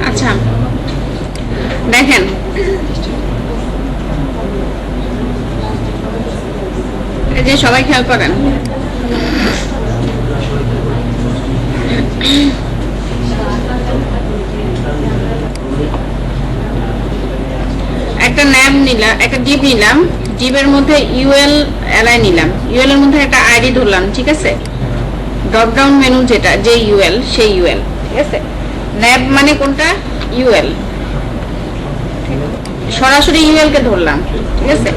আচ্ছা দেখেন, এই যে সবাই খেয়াল করেন, একটা ন্যাব নিলাম, একটা ডিপ নিলাম, ডিপের মধ্যে ইউএল এলআই নিলাম, ইউএল এর মধ্যে একটা আইডি ধরলাম, ঠিক আছে, ড্রপ ডাউন মেনু যেটা, যে ইউএল সেই ইউএল, ঠিক আছে। ন্যাব মানে কোনটা? ইউএল, সরাসরি ইউএল কে ধরলাম, ঠিক আছে।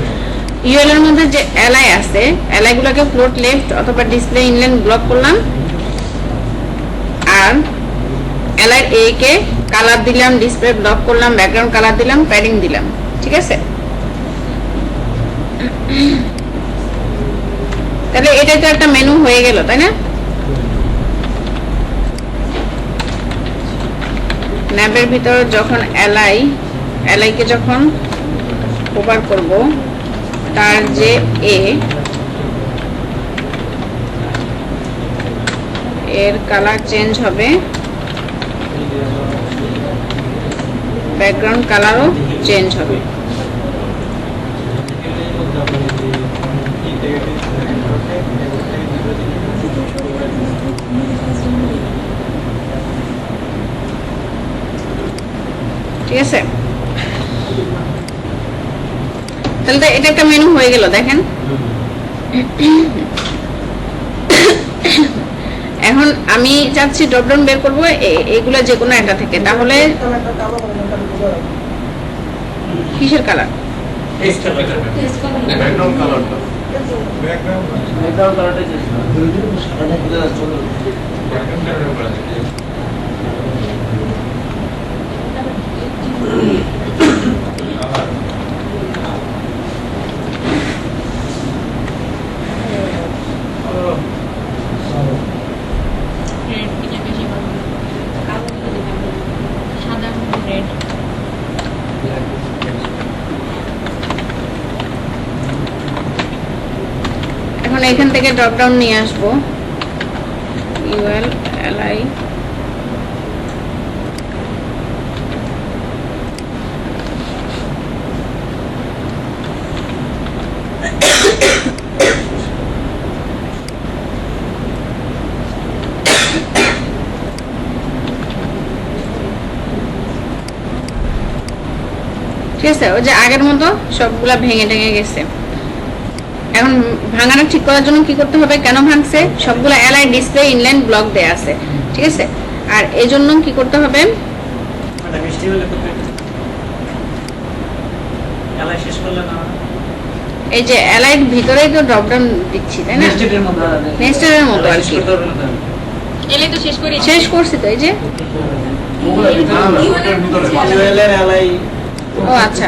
ইউএল এর মধ্যে যে এলআই আছে, এলআই গুলোকে ফ্লোট লেফট অথবা ডিসপ্লে ইনলাইন ব্লক করলাম, আর এলআই এ কে কালার দিলাম, ডিসপ্লে ব্লক করলাম, ব্যাকগ্রাউন্ড কালার দিলাম, প্যাডিং দিলাম, ঠিক আছে। তাহলে এটা তো একটা মেনু হয়ে গেল, তাই না? ন্যাবের ভিতর যখন এলআই কে যখন ওভার করব, তার যে এর কালার চেঞ্জ হবে, ব্যাকগ্রাউন্ড কালারও চেঞ্জ হবে। ঠিক আছে, তাহলে তো এটা একটা মেনু হয়ে গেল, দেখেন। এখন আমি চাচ্ছি ড্রপডাউন বের করবো এগুলা যে কোনো একটা থেকে, তাহলে কিসের কালার? এখন এখান থেকে ড্রপ ডাউন নিয়ে আসবো, ইউএল এলআই, ঠিক আছে। ওই যে আগের মতো সবগুলা ভেঙে টেঙে গেছে। এখন ভাঙানো ঠিক করার জন্য কি করতে হবে, কেন ভাঙছে, সবগুলা এলআই ডিসপ্লে ইনলাইন ব্লক দেয়া আছে, ঠিক আছে। আর এই জন্য কি করতে হবে, এই যে এলআই ভিতরেই তো ড্রপ ডাউন দিচ্ছি, তাই না, নেস্টেডের মতো আর কি। এলআই তো শেষ করছি তো, এই যে ও আচ্ছা,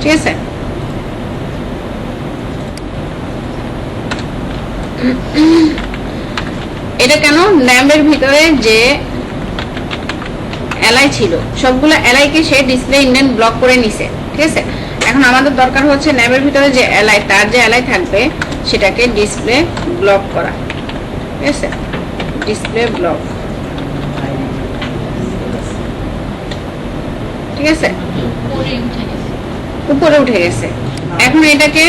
ঠিক আছে। এটা কেন, ন্যামের ভিতরে যে এলআই ছিল সবগুলো এলআই কে সে ডিসপ্লে ইনলাইন ব্লক করে নিছে, ঠিক আছে। এখন আমাদের দরকার হচ্ছে ন্যামের ভিতরে যে এলআই, তার যে এলআই থাকবে সেটাকে ডিসপ্লে ব্লক করা, ঠিক আছে, ডিসপ্লে ব্লক, ঠিক আছে, উপরে উঠে গেছে। এখন এটাকে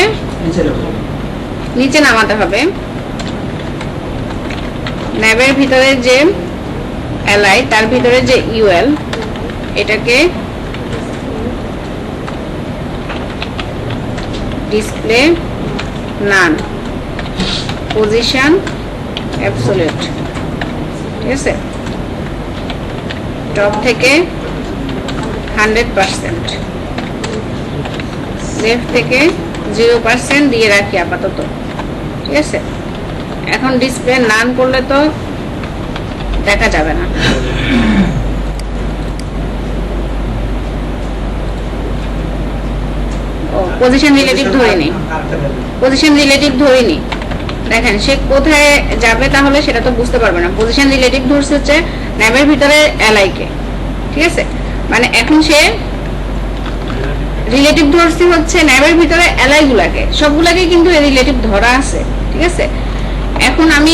নিচে নামাতে হবে। ন্যাবের ভিতরে যে এলআই তার ভিতরে যে ইউএল, এটাকে ডিসপ্লে নান, পজিশন অ্যাবসলিউট। ঠিক আছে, টপ থেকে 100%, লেফট থেকে 0% দিয়ে রাখি আপাতত। ঠিক আছে, এখন ডিসপ্লে নান করলে তো দেখা যাবে না। ও পজিশন রিলেটিভ ধরিনি, পজিশন রিলেটিভ ধরিনি। দেখেন সে কোথায় যাবে তাহলে সেটা তো বুঝতে পারবে না। পজিশন রিলেটিভ ধরছে হচ্ছে ন্যাবের ভিতরে এলআই কে। ঠিক আছে, মানে এখন সে রিলেটিভ ধরছে হচ্ছে ন্যাবের ভিতরে এলআই গুলাকে, সবগুলাকে কিন্তু রিলেটিভ ধরা আছে। ঠিক আছে, এখন আমি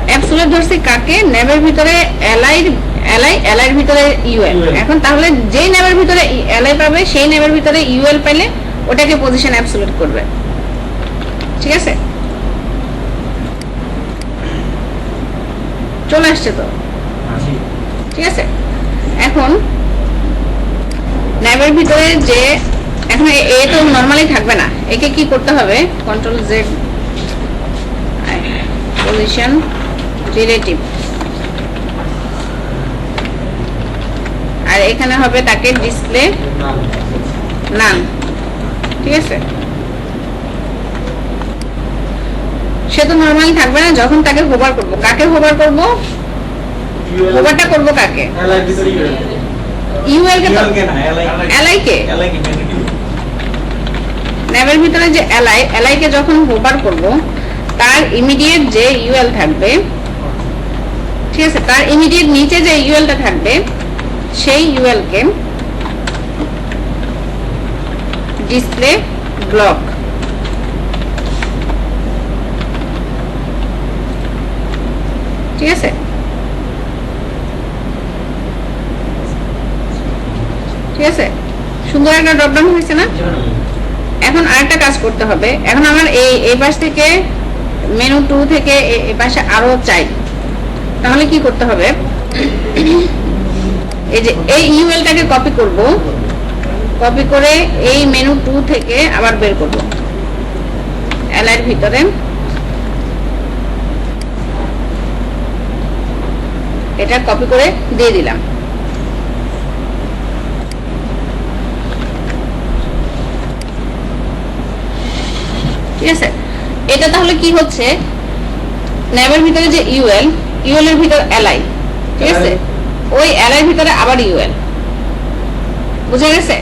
অ্যাবসলিউট ধরছি কাকে? ন্যাবের ভিতরে এলআই ভিতরে ইউএল। এখন তাহলে যেই ন্যাবের ভিতরে এলআই পাবে সেই ন্যাবের ভিতরে ইউএল পেলে ওটাকে পজিশন অ্যাবসলিউট করবে। ঠিক আছে, চলে আসছে তো? ঠিক আছে, এখন ন্যাবের ভিতরে যে এখন এ তো নরমালি থাকবে না, একে কি করতে হবে? কন্ট্রোল জেড, পজিশন রিলেটিভ, আর এখানে হবে তাকে ডিসপ্লে নান। ঠিক আছে, সে তো নরমালি থাকবে না, যখন তাকে হোভার করব। কাকে হোভার করব? হোভারটা করব কাকে? ইউএল কে, এলআই কে। ন্যাবের ভিতরে যে এলআই কে যখন হোভার করব, তার ইমিডিয়েট যে ইউএল থাকবে, ঠিক আছে, তার ইমিডিয়েট নিচে যে ইউএলটা থাকবে সেই ইউএল কে ডিসপ্লে ব্লক। ঠিক আছে, ঠিক আছে, সুন্দর একটা ড্রপডাউন হয়েছে না? এখন আরেকটা কাজ করতে হবে। এখন আমার এই পাশ থেকে মেনু 2 থেকে এই পাশে আরো চাই, তাহলে কি করতে হবে? এই যে এই ইউএলটাকে কপি করব, কপি করে এই মেনু 2 থেকে আবার বের করব, এলআই এর ভিতরে এটা কপি করে দিয়ে দিলাম। ঠিক আছে, এটা তাহলে কি হচ্ছে? ন্যাবের ভিতরে যে ইউএল এর ভিতরে এলআই। ঠিক আছে, ওই এলআই এর ভিতরে আবার ইউএল। বুঝা গেছে?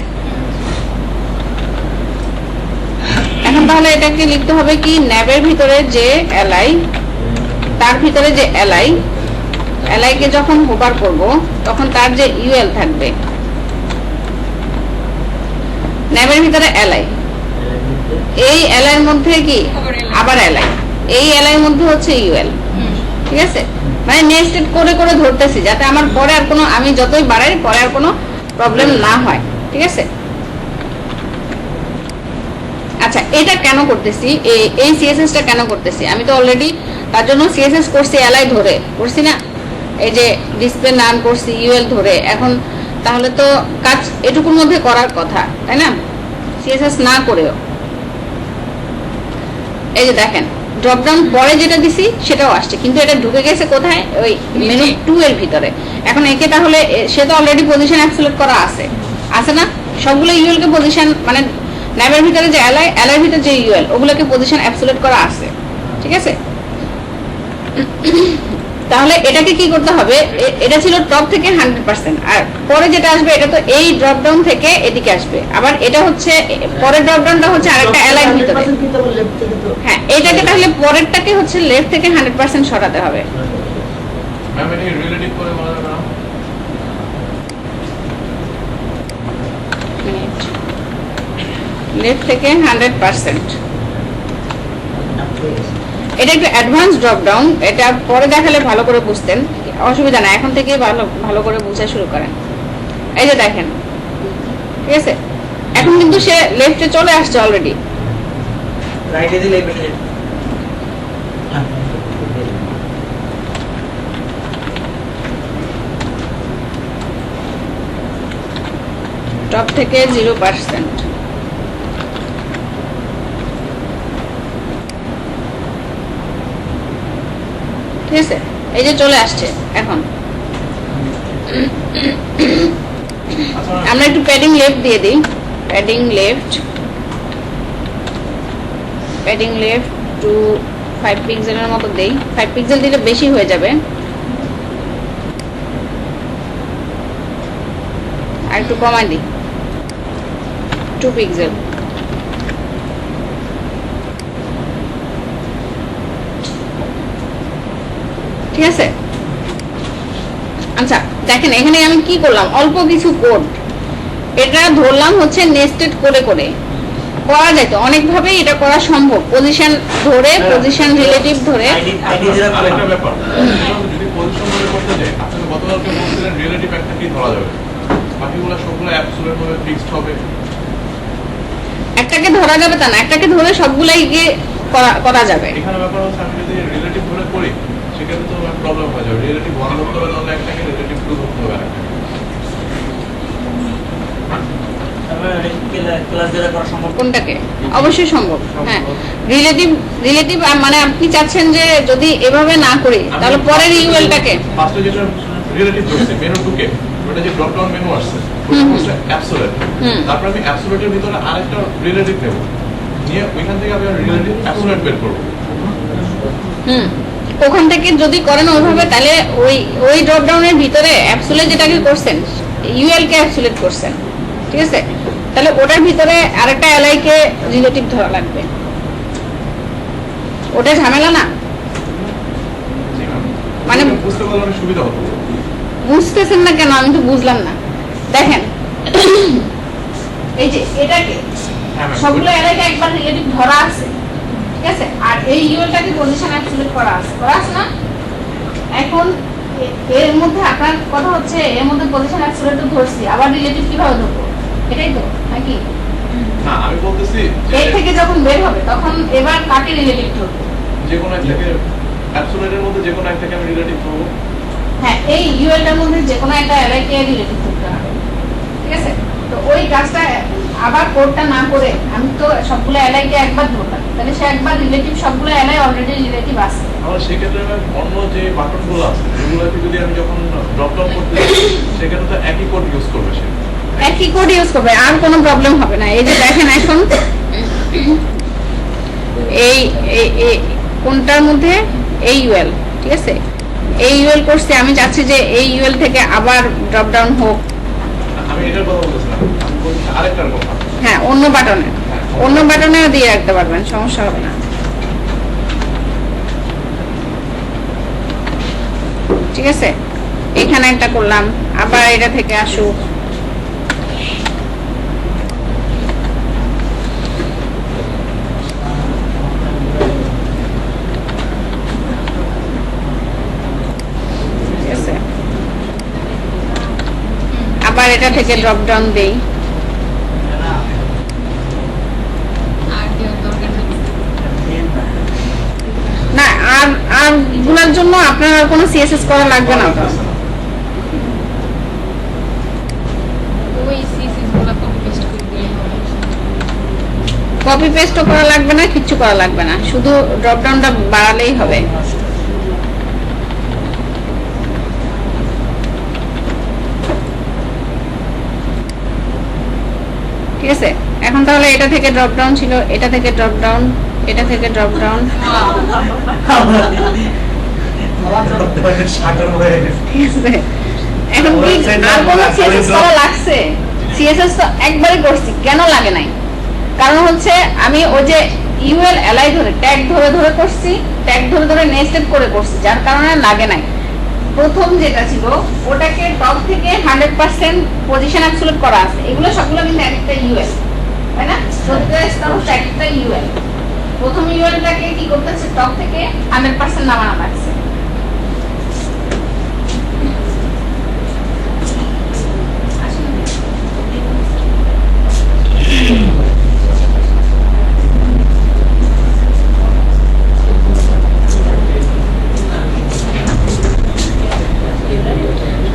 এখন তাহলে এটাকে লিখতে হবে কি? ন্যাবের ভিতরে যে এলআই তার ভিতরে যে এলআই কে যখন হোভার করব তখন তার যে ইউএল থাকবে, ন্যাবের ভিতরে এলআই, এই এলআই এর মধ্যে কি আবার এলআই, এই এলআই এর মধ্যে হচ্ছে ইউএল। ঠিক আছে, মানে নেক্সট করে করে ধরতেছি যাতে আমার পরে আর কোনো, আমি যতই বাড়াই পরে আর কোনো প্রবলেম না হয়। ঠিক আছে, আচ্ছা এটা কেন করতেছি? এই সিএসএসটা কেন করতেছি? আমি তো অলরেডি তার জন্য সিএসএস করছি, এলআই ধরে করছি না, এই যে ডিসপ্লে নাম করছি ইউএল ধরে। এখন তাহলে তো কাজ এটুকুর মধ্যে করার কথা, তাই না? সিএসএস না করেও এই যে দেখেন ড্রপডাউন পরে যেটা দিছি সেটাও আসছে, কিন্তু এটা ঢুকে গেছে কোথায়? ওই মেনু 2 এর ভিতরে। এখন একে তাহলে সে তো অলরেডি পজিশন অ্যাবসলিউট করা আছে না? সবগুলো ইউএল কে পজিশন, মানে ন্যাবের ভিতরে যে এলআই এর ভিতরে যে ইউএল ওগুলোকে পজিশন অ্যাবসলিউট করা আছে। ঠিক আছে, তাহলে এটাকে কি করতে হবে? এটা ছিল টপ থেকে 100%, আর পরে যেটা আসবে এটা তো এই ড্রপ ডাউন থেকে এদিকে আসবে। আবার এটা হচ্ছে পরের ড্রপ ডাউনটা হচ্ছে আরেকটা এলআই এর ভিতরে। হ্যাঁ, এটাকে তাহলে পরেরটাকে হচ্ছে লেফট থেকে 100% সরাতে হবে। ম্যাম এটা রিলেটিভ করে বলা যাবে না? লেফট থেকে 100%। এটা একটু অ্যাডভান্স ড্রপ ডাউন, এটা পরে দেখালে ভালো করে বুঝতেন, অসুবিধা না, এখন থেকে ভালো করে বোঝা শুরু করেন। এই যে দেখেন, ঠিক আছে, এখন কিন্তু সে লেফটে চলে আসছে অলরেডি। টপ থেকে 0%। ঠিক আছে, এই যে চলে আসছে। এখন আমরা একটু প্যাডিং লেফট দিয়ে দিই। প্যাডিং লেফট টু 5 পিক্সেলের মতো দেই। 5 পিক্সেল দিলে বেশি হয়ে যাবে, আর একটু কমাই দিই 2 পিক্সেল। ঠিক আছে, আচ্ছা দেখেন এখানে আমি কি করলাম, অল্প কিছু কোড এটা ধরলাম হচ্ছে নেস্টেড করে করে করা যায়। তো অনেকভাবে এটা করা সম্ভব, পজিশন ধরে, পজিশন রিলেটিভ ধরে। আরেকটা ব্যাপার, যদি পজিশন ধরে করতে যাই, আপনি গতকালকে বলছিলেন রিলেটিভ একটা কি ধরা যাবে, বাকিগুলো সবগুলো অ্যাবসলিউট ভাবে ফিক্সড হবে। একটাকে ধরা যাবে তা না, একটাকে ধরে সবগুলাই গিয়ে করা যাবে। এখানে ব্যাপার হচ্ছে আমি যদি রিলেটিভ ধরে করি সেক্ষেত্রে তো প্রবলেম হয়ে যাবে। রিলেটিভ 1 ধরতে হবে তাহলে একটাকে, রিলেটিভ 2 ধরতে হবে আরেকটাকে। কোনটাকে? অবশ্যই সম্ভব। হ্যাঁ, রিলেটিভ মানে আপনি চাচ্ছেন যে যদি এভাবে না করি তাহলে পরের ইউএলটাকে ফার্স্টে যেটা রিলেটিভ ধরছি মেনু 2 কে, ওটা যে ড্রপ ডাউন মেনু আসছে ওটা হচ্ছে অ্যাবসলিউট। তারপর আমি অ্যাবসলিউটের ভিতরে আরেকটা রিলেটিভ নেব, নিয়ে ওইখান থেকে আমি রিলেটিভ অ্যাবসলিউট বের করব। ওখান থেকে যদি করেন ওইভাবে, তাহলে ওই ড্রপ ডাউনের ভিতরে অ্যাবসলিউট যেটাকে করছেন ইউএল কে অ্যাবসলিউট করছেন। ঠিক আছে, তাহলে ওটার ভিতরে আরেকটা এলআই কে রিলেটিভ ধরা লাগবে। ওটা ঝামেলা না, মানে বুঝতে পারলে সুবিধা হতো। বুঝতেছেন না কেন? আমি তো বুঝলাম না। দেখেন এই যে এটাকে সবগুলো এলাকায় একবার রিলেটিভ ধরা আছে, ঠিক আছে, আর এই ইউএলটাকে পজিশন অ্যাবসলিউট করা আছে না। এখন এর মধ্যে আপনার কথা হচ্ছে এর মধ্যে পজিশন অ্যাবসলিউট তো ধরছি, আবার রিলেটিভ কিভাবে ধরবো? এটাই তো নাকি? না, আমি বলতেছি এই থেকে যখন বের হবে তখন এবার কাকে রিলেটিভ ধরবো? যে কোনো একটাকে, অ্যাবসলিউটের মধ্যে যে কোনো একটাকে আমি রিলেটিভ ধরবো। হ্যাঁ, এই ইউএলটার মধ্যে যে কোনো একটা এলাকাকে রিলেটিভ ধরতে হবে। ঠিক আছে, তো ওই কাজটা আবার কোডটা না করে আমি তো সবগুলো এলাইকে একবার ধরলাম, তাহলে সে একবার রিলেটিভ, সবগুলো এলাই অলরেডি রিলেটিভ আছে। তাহলে সেই ক্ষেত্রে অন্য যে বাটনগুলো আছে সেগুলোতে যদি আমি যখন ড্রপ ডাউন করতে যাই সেক্ষেত্রে তো একই কোড ইউজ করবে সে, একই কোড ইউজ করবে, আর কোনো প্রবলেম হবে না। এই যে দেখেন এখন এই কোনটার মধ্যে এই ইউএল, ঠিক আছে, এই ইউএল করছে, আমি চাচ্ছি যে এই ইউএল থেকে আবার ড্রপ ডাউন হোক। আমি এটার কথা বলছিলাম, আমি বলছি আরেকটার কথা। হ্যাঁ, অন্য বাটনেও দিয়ে রাখতে পারবেন, সমস্যা হবে না। ঠিক আছে, এখানে একটা করলাম, আবার এটা থেকে আসুক। আবার এটা থেকে ড্রপ ডাউন দেই। না, আর গুলার জন্য আপনার আর কোনো সিএসএস করা লাগবে না। কপি পেস্টও করা লাগবে না, কিচ্ছু করা লাগবে না, শুধু ড্রপ ডাউনটা বাড়ালেই হবে। ঠিক আছে, এখন তাহলে এটা থেকে ড্রপ ডাউন ছিল, এটা থেকে ড্রপ ডাউন, এটা থেকে ড্রপ ডাউন। এখন কি আর কোনো সিএসএস করা লাগছে? সিএসএস তো একবারই করছি, কেন লাগে নাই? কারণ হচ্ছে আমি ওই যে ইউএল এলআই ধরে ট্যাগ ধরে ধরে করছি, ট্যাগ ধরে ধরে নেস্টেড করে করছি, যার কারণে লাগে নাই। প্রথম যেটা ছিল ওটাকে টপ থেকে 100% পজিশন অ্যাবসলিউট করা আছে, এগুলো সবগুলো কিন্তু একটা ইউএল, তাই না? প্রত্যেকটা স্তর হচ্ছে একটা ইউএল। প্রথম ইউএলটাকে কি করতেছে, টপ থেকে 100% নামানো লাগছে।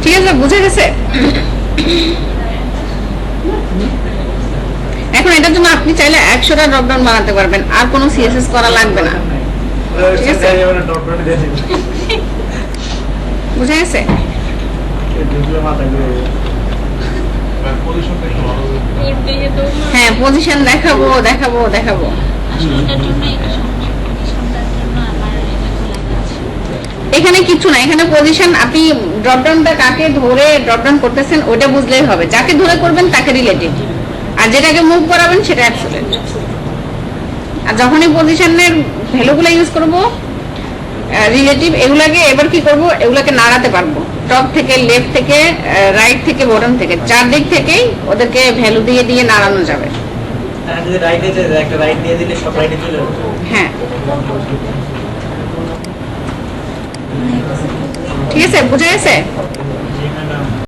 ঠিক আছে, বুঝে গেছে? এখন এটার জন্য আপনি চাইলে 100টা ড্রপ ডাউন বানাতে পারবেন, আর কোনো সিএসএস করা লাগবে না। ঠিক আছে, বুঝা গেছে? পজিশনটা একটু ভালো হবে। হ্যাঁ, পজিশন দেখাবো দেখাবো দেখাবো। এখানে কিছু না, এখানে পজিশন আপনি ড্রপ ডাউনটা কাকে ধরে ড্রপ ডাউন করতেছেন ওটা বুঝলেই হবে। যাকে ধরে করবেন তাকে রিলেটিভ, আর যেটাকে মুভ করাবেন সেটা অ্যাবসলিউট। আর যখনই পজিশনের ভ্যালুগুলো ইউজ করব রিলেটিভ, এগুলাকে এবার কি করব, এগুলাকে নাড়াতে পারবো টপ থেকে, লেফট থেকে, রাইট থেকে, বটম থেকে, চারদিক থেকেই ওদেরকে ভ্যালু দিয়ে দিয়ে নাড়ানো যাবে। যদি রাইটে যায় একটা রাইট দিয়ে দিলে সব রাইটে চলে যাবে। হ্যাঁ, ঠিক আছে, বুঝে গেছে?